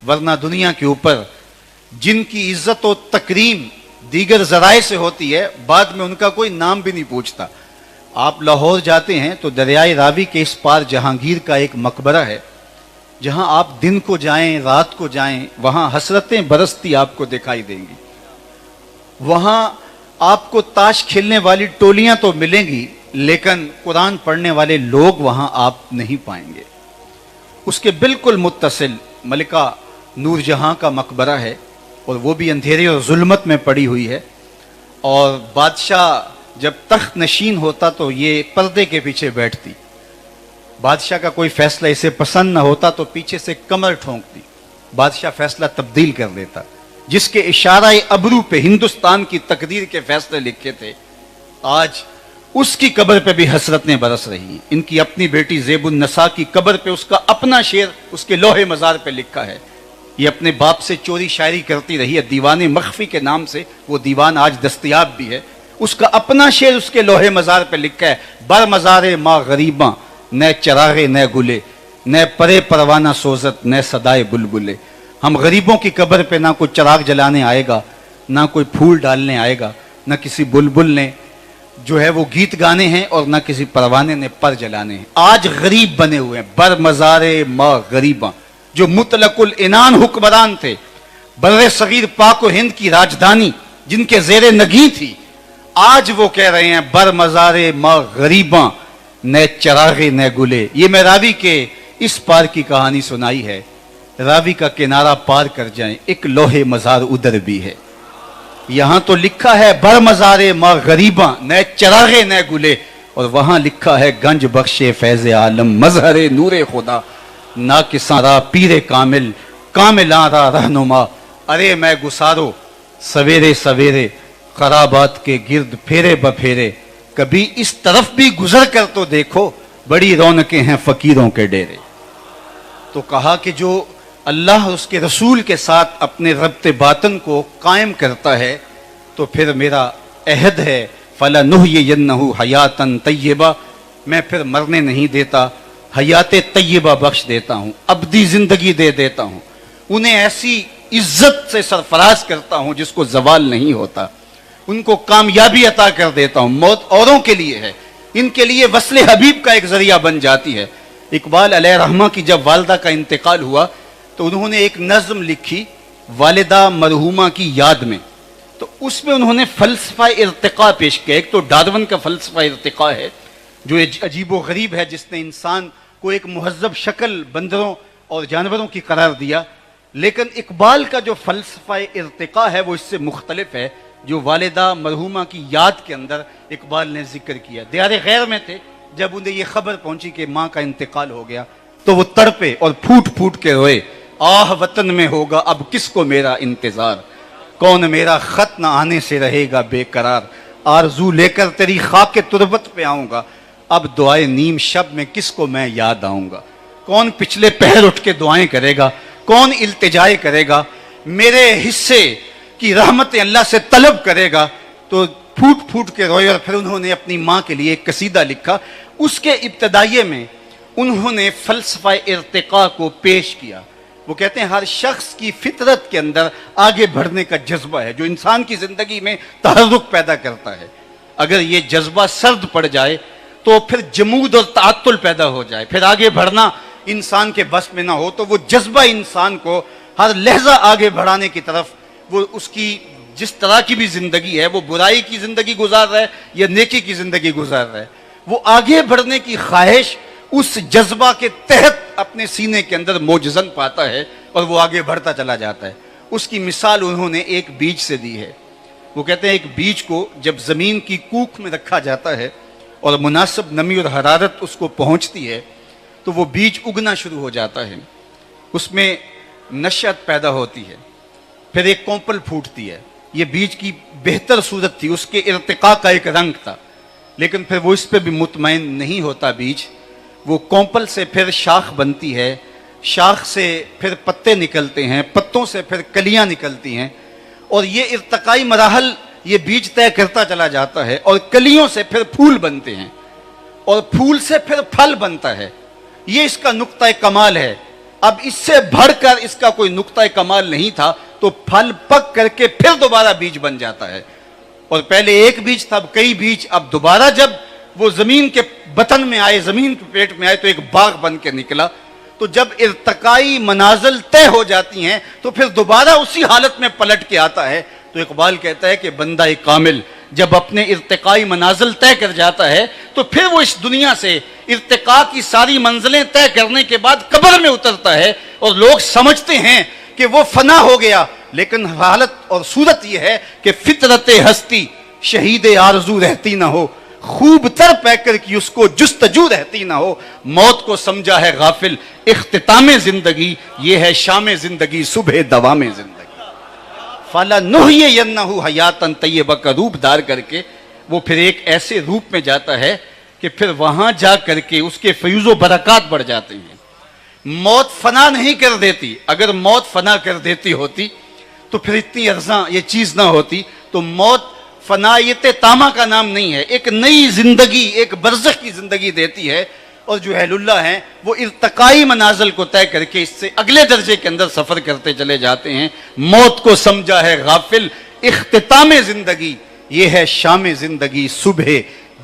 ورنہ دنیا کے اوپر جن کی عزت و تکریم دیگر ذرائع سے ہوتی ہے بعد میں ان کا کوئی نام بھی نہیں پوچھتا. آپ لاہور جاتے ہیں تو دریائے راوی کے اس پار جہانگیر کا ایک مقبرہ ہے، جہاں آپ دن کو جائیں رات کو جائیں وہاں حسرتیں برستی آپ کو دکھائی دیں گی. وہاں آپ کو تاش کھیلنے والی ٹولیاں تو ملیں گی لیکن قرآن پڑھنے والے لوگ وہاں آپ نہیں پائیں گے. اس کے بالکل متصل ملکہ نور جہاں کا مقبرہ ہے، اور وہ بھی اندھیرے اور ظلمت میں پڑی ہوئی ہے. اور بادشاہ جب تخت نشین ہوتا تو یہ پردے کے پیچھے بیٹھتی. بادشاہ کا کوئی فیصلہ اسے پسند نہ ہوتا تو پیچھے سے کمر ٹھونکتی. بادشاہ فیصلہ تبدیل کر دیتا. جس کے اشارہ ابرو پہ ہندوستان کی تقدیر کے فیصلے لکھے تھے، آج اس کی قبر پہ بھی حسرتیں برس رہی ہیں. ان کی اپنی بیٹی زیب النساء کی قبر پہ اس کا اپنا شعر اس کے لوح مزار پہ لکھا ہے. یہ اپنے باپ سے چوری شاعری کرتی رہی ہے، دیوان مخفی کے نام سے وہ دیوان آج دستیاب بھی ہے. اس کا اپنا شعر اس کے لوح مزار پہ لکھا ہے: بر مزار ماں غریباں نہ چراغے نہ گلے، نہ پرے پروانہ سوزت نہ صدائے بلبلے. ہم غریبوں کی قبر پہ نہ کوئی چراغ جلانے آئے گا، نہ کوئی پھول ڈالنے آئے گا، نہ کسی بلبل نے جو ہے وہ گیت گانے ہیں، اور نہ کسی پروانے نے پر جلانے ہیں. آج غریب بنے ہوئے ہیں. بر مزار ماں غریباں، جو مطلق العنان حکمران تھے، بر صغیر پاک و ہند کی راجدھانی جن کے زیر نگیں تھی، آج وہ کہہ رہے ہیں بر مزار ماں غریباں نہ چراغے نہ گلے. یہ میں راوی کے اس پار کی کہانی سنائی ہے. راوی کا کنارہ پار کر جائیں، ایک لوح مزار ادھر بھی ہے. یہاں تو لکھا ہے بر مزار ماں غریباں نہ چراغے نہ گلے، اور وہاں لکھا ہے گنج بخش فیض عالم مظہر نور خدا نا کساں را پیر کامل کاملاں را رہنما. ارے میں گسارو سویرے سویرے خرابات کے گرد پھیرے بپھیرے، کبھی اس طرف بھی گزر کر تو دیکھو، بڑی رونقیں ہیں فقیروں کے ڈیرے. تو کہا کہ جو اللہ اور اس کے رسول کے ساتھ اپنے ربط باطن کو قائم کرتا ہے تو پھر میرا عہد ہے فَلَنُحْيِيَنَّهُ حَيَاتًا طَيِّبَةً، میں پھر مرنے نہیں دیتا، حیات طیبہ بخش دیتا ہوں، ابدی زندگی دے دیتا ہوں. انہیں ایسی عزت سے سرفراز کرتا ہوں جس کو زوال نہیں ہوتا. ان کو کامیابی عطا کر دیتا ہوں. موت اوروں کے لیے ہے، ان کے لیے وصل حبیب کا ایک ذریعہ بن جاتی ہے. اقبال علیہ رحمہ کی جب والدہ کا انتقال ہوا تو انہوں نے ایک نظم لکھی والدہ مرحومہ کی یاد میں. تو اس میں انہوں نے فلسفہ ارتقاء پیش کیا. ایک تو ڈارون کا فلسفہ ارتقاء ہے جو عجیب و غریب ہے، جس نے انسان کو ایک مہذب شکل بندروں اور جانوروں کی قرار دیا. لیکن اقبال کا جو فلسفہ ارتقاء ہے وہ اس سے مختلف ہے، جو والدہ مرحومہ کی یاد کے اندر اقبال نے ذکر کیا. دیار غیر میں تھے، جب انہیں یہ خبر پہنچی کہ ماں کا انتقال ہو گیا تو وہ تڑپے اور پھوٹ پھوٹ کے روئے. آہ وطن میں ہوگا اب کس کو میرا انتظار، کون میرا خط نہ آنے سے رہے گا بے قرار. آرزو لے کر تیری خاک تربت پہ آؤں گا، اب دعائے نیم شب میں کس کو میں یاد آؤں گا. کون پچھلے پہر اٹھ کے دعائیں کرے گا، کون التجائے کرے گا، میرے حصے کی رحمت اللہ سے طلب کرے گا. تو پھوٹ پھوٹ کے روئے. اور پھر انہوں نے اپنی ماں کے لیے ایک قصیدہ لکھا. اس کے ابتدائیے میں انہوں نے فلسفہ ارتقاء کو پیش کیا. وہ کہتے ہیں ہر شخص کی فطرت کے اندر آگے بڑھنے کا جذبہ ہے جو انسان کی زندگی میں تحرک پیدا کرتا ہے. اگر یہ جذبہ سرد پڑ جائے تو پھر جمود اور تعطل پیدا ہو جائے، پھر آگے بڑھنا انسان کے بس میں نہ ہو، تو وہ جذبہ انسان کو ہر لحظہ آگے بڑھانے کی طرف، وہ اس کی جس طرح کی بھی زندگی ہے، وہ برائی کی زندگی گزار رہا ہے یا نیکی کی زندگی گزار رہا ہے، وہ آگے بڑھنے کی خواہش اس جذبہ کے تحت اپنے سینے کے اندر موجزن پاتا ہے اور وہ آگے بڑھتا چلا جاتا ہے. اس کی مثال انہوں نے ایک بیج سے دی ہے. وہ کہتے ہیں ایک بیج کو جب زمین کی کوکھ میں رکھا جاتا ہے اور مناسب نمی اور حرارت اس کو پہنچتی ہے تو وہ بیج اگنا شروع ہو جاتا ہے. اس میں نشأت پیدا ہوتی ہے، پھر ایک کونپل پھوٹتی ہے. یہ بیج کی بہتر صورت تھی، اس کے ارتقاء کا ایک رنگ تھا. لیکن پھر وہ اس پہ بھی مطمئن نہیں ہوتا بیج. وہ کونپل سے پھر شاخ بنتی ہے، شاخ سے پھر پتے نکلتے ہیں، پتوں سے پھر کلیاں نکلتی ہیں، اور یہ ارتقائی مراحل یہ بیج طے کرتا چلا جاتا ہے. اور کلیوں سے پھر پھول بنتے ہیں اور پھول سے پھر پھل بنتا ہے. یہ اس کا نقطہ کمال ہے. اب اس سے بڑھ کر اس کا کوئی نقطہ کمال نہیں تھا، تو پھل پک کر کے پھر دوبارہ بیج بن جاتا ہے، اور پہلے ایک بیج تھا، اب کئی بیج، اب دوبارہ جب وہ زمین کے بطن میں آئے، زمین کے پیٹ میں آئے، تو ایک باغ بن کے نکلا۔ تو جب ارتقائی منازل طے ہو جاتی ہیں تو پھر دوبارہ اسی حالت میں پلٹ کے آتا ہے۔ تو اقبال کہتا ہے کہ بندہ کامل جب اپنے ارتقائی منازل طے کر جاتا ہے تو پھر وہ اس دنیا سے ارتقاء کی ساری منزلیں طے کرنے کے بعد قبر میں اترتا ہے، اور لوگ سمجھتے ہیں کہ وہ فنا ہو گیا، لیکن حالت اور صورت یہ ہے کہ فطرت ہستی شہید آرزو رہتی نہ ہو، خوب تر پیکر کی اس کو جستجو رہتی نہ ہو، موت کو سمجھا ہے غافل اختتام زندگی، یہ ہے شام زندگی صبح دوام زندگی۔ فَلَنُحْيِيَنَّهُ حَيَاتًا طَيِّبَةً کا روپ دار کر کے وہ پھر ایک ایسے روپ میں جاتا ہے کہ پھر وہاں جا کر کے اس کے فیوز و برکات بڑھ جاتے ہیں۔ موت فنا نہیں کر دیتی، اگر موت فنا کر دیتی ہوتی تو پھر اتنی ارزاں یہ چیز نہ ہوتی۔ تو موت فنائیت تامہ کا نام نہیں ہے، ایک نئی زندگی، ایک برزخ کی زندگی دیتی ہے، اور جو اہل اللہ ہیں وہ ارتقائی منازل کو طے کر کے اس سے اگلے درجے کے اندر سفر کرتے چلے جاتے ہیں۔ موت کو سمجھا ہے غافل اختتام زندگی، یہ ہے شام زندگی صبح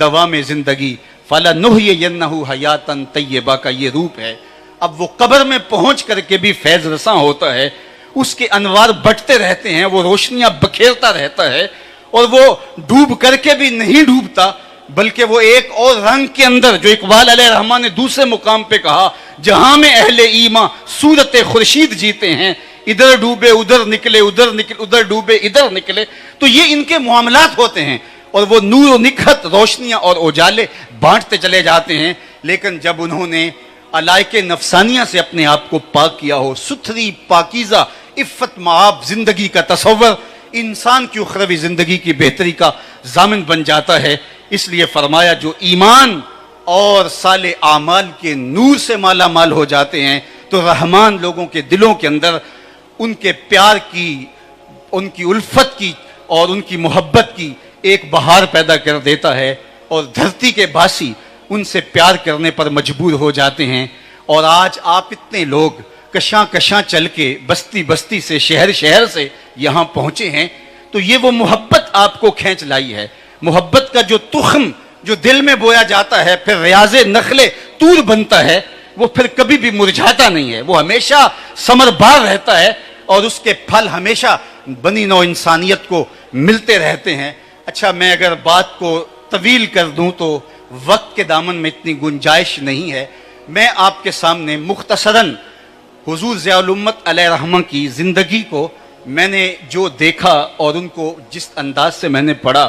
دوام زندگی۔ فَلَنُحْيِيَنَّهُ حَيَاتًا طَيِّبَةً کا یہ روپ ہے۔ اب وہ قبر میں پہنچ کر کے بھی فیض رساں ہوتا ہے، اس کے انوار بٹتے رہتے ہیں، وہ روشنیاں بکھیرتا رہتا ہے، اور وہ ڈوب کر کے بھی نہیں ڈوبتا، بلکہ وہ ایک اور رنگ کے اندر، جو اقبال علیہ الرحمن نے دوسرے مقام پہ کہا، جہاں میں اہل ایمان صورت خورشید جیتے ہیں، ادھر ڈوبے ادھر نکلے، ادھر ڈوبے ادھر نکلے، تو یہ ان کے معاملات ہوتے ہیں، اور وہ نور و نکھت روشنیاں اور اجالے بانٹتے چلے جاتے ہیں۔ لیکن جب انہوں نے علائق نفسانیہ سے اپنے آپ کو پاک کیا ہو، ستھری پاکیزہ عفت معاب زندگی کا تصور انسان کی اخروی زندگی کی بہتری کا ضامن بن جاتا ہے، اس لیے فرمایا جو ایمان اور صالح اعمال کے نور سے مالا مال ہو جاتے ہیں تو رحمان لوگوں کے دلوں کے اندر ان کے پیار کی، ان کی الفت کی اور ان کی محبت کی ایک بہار پیدا کر دیتا ہے، اور دھرتی کے باسی ان سے پیار کرنے پر مجبور ہو جاتے ہیں۔ اور آج آپ اتنے لوگ کشاں کشاں چل کے بستی بستی سے شہر شہر سے یہاں پہنچے ہیں، تو یہ وہ محبت آپ کو کھینچ لائی ہے۔ محبت کا جو تخم جو دل میں بویا جاتا ہے، پھر ریاض نخل طور بنتا ہے، وہ پھر کبھی بھی مرجھاتا نہیں ہے، وہ ہمیشہ ثمر بار رہتا ہے، اور اس کے پھل ہمیشہ بنی نوع انسانیت کو ملتے رہتے ہیں۔ اچھا، میں اگر بات کو طویل کر دوں تو وقت کے دامن میں اتنی گنجائش نہیں ہے۔ میں آپ کے سامنے مختصراً حضور ضیاء الامت علیہ رحمہ کی زندگی کو میں نے جو دیکھا اور ان کو جس انداز سے میں نے پڑھا،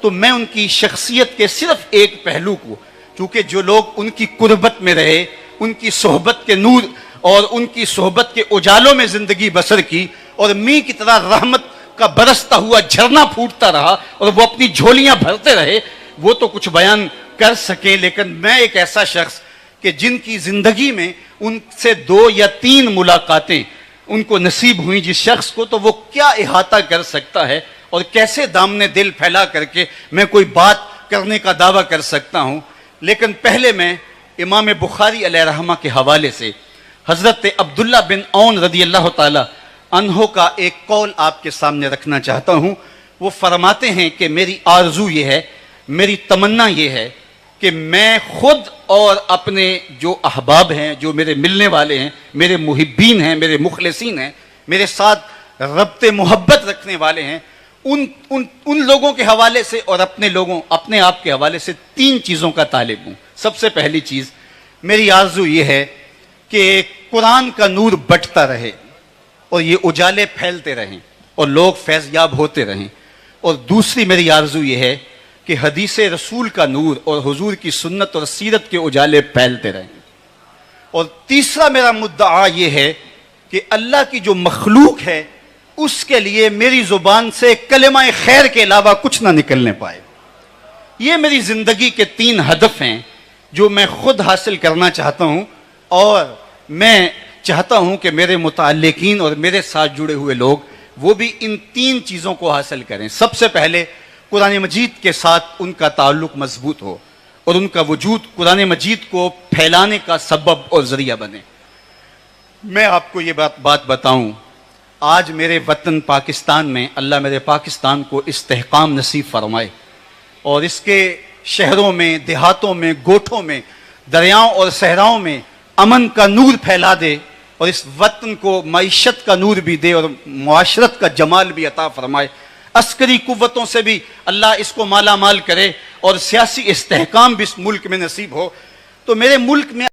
تو میں ان کی شخصیت کے صرف ایک پہلو کو، کیونکہ جو لوگ ان کی قربت میں رہے، ان کی صحبت کے نور اور ان کی صحبت کے اجالوں میں زندگی بسر کی، اور می کی طرح رحمت کا برستا ہوا جھرنا پھوٹتا رہا اور وہ اپنی جھولیاں بھرتے رہے، وہ تو کچھ بیان کر سکیں۔ لیکن میں ایک ایسا شخص کہ جن کی زندگی میں ان سے 2 یا 3 ملاقاتیں ان کو نصیب ہوئیں جس شخص کو، تو وہ کیا احاطہ کر سکتا ہے اور کیسے دامن دل پھیلا کر کے میں کوئی بات کرنے کا دعویٰ کر سکتا ہوں۔ لیکن پہلے میں امام بخاری علیہ رحمہ کے حوالے سے حضرت عبداللہ بن عون رضی اللہ تعالی عنہ کا ایک قول آپ کے سامنے رکھنا چاہتا ہوں۔ وہ فرماتے ہیں کہ میری آرزو یہ ہے، میری تمنا یہ ہے کہ میں خود اور اپنے جو احباب ہیں، جو میرے ملنے والے ہیں، میرے محبین ہیں، میرے مخلصین ہیں، میرے ساتھ ربط محبت رکھنے والے ہیں، ان لوگوں کے حوالے سے اور اپنے آپ کے حوالے سے 3 چیزوں کا طالب ہوں۔ سب سے پہلی چیز میری آرزو یہ ہے کہ قرآن کا نور بٹتا رہے اور یہ اجالے پھیلتے رہیں اور لوگ فیض یاب ہوتے رہیں۔ اور دوسری میری آرزو یہ ہے کہ حدیث رسول کا نور اور حضور کی سنت اور سیرت کے اجالے پھیلتے رہیں۔ اور تیسرا میرا مدعا یہ ہے کہ اللہ کی جو مخلوق ہے اس کے لیے میری زبان سے کلمہ خیر کے علاوہ کچھ نہ نکلنے پائے۔ یہ میری زندگی کے 3 ہدف ہیں جو میں خود حاصل کرنا چاہتا ہوں، اور میں چاہتا ہوں کہ میرے متعلقین اور میرے ساتھ جڑے ہوئے لوگ وہ بھی ان 3 چیزوں کو حاصل کریں۔ سب سے پہلے قرآن مجید کے ساتھ ان کا تعلق مضبوط ہو اور ان کا وجود قرآن مجید کو پھیلانے کا سبب اور ذریعہ بنے۔ میں آپ کو یہ بات بتاؤں، آج میرے وطن پاکستان میں اللہ میرے پاکستان کو استحکام نصیب فرمائے، اور اس کے شہروں میں، دیہاتوں میں، گوٹھوں میں، دریاؤں اور صحراؤں میں امن کا نور پھیلا دے، اور اس وطن کو معیشت کا نور بھی دے اور معاشرت کا جمال بھی عطا فرمائے، عسکری قوتوں سے بھی اللہ اس کو مالا مال کرے، اور سیاسی استحکام بھی اس ملک میں نصیب ہو۔ تو میرے ملک میں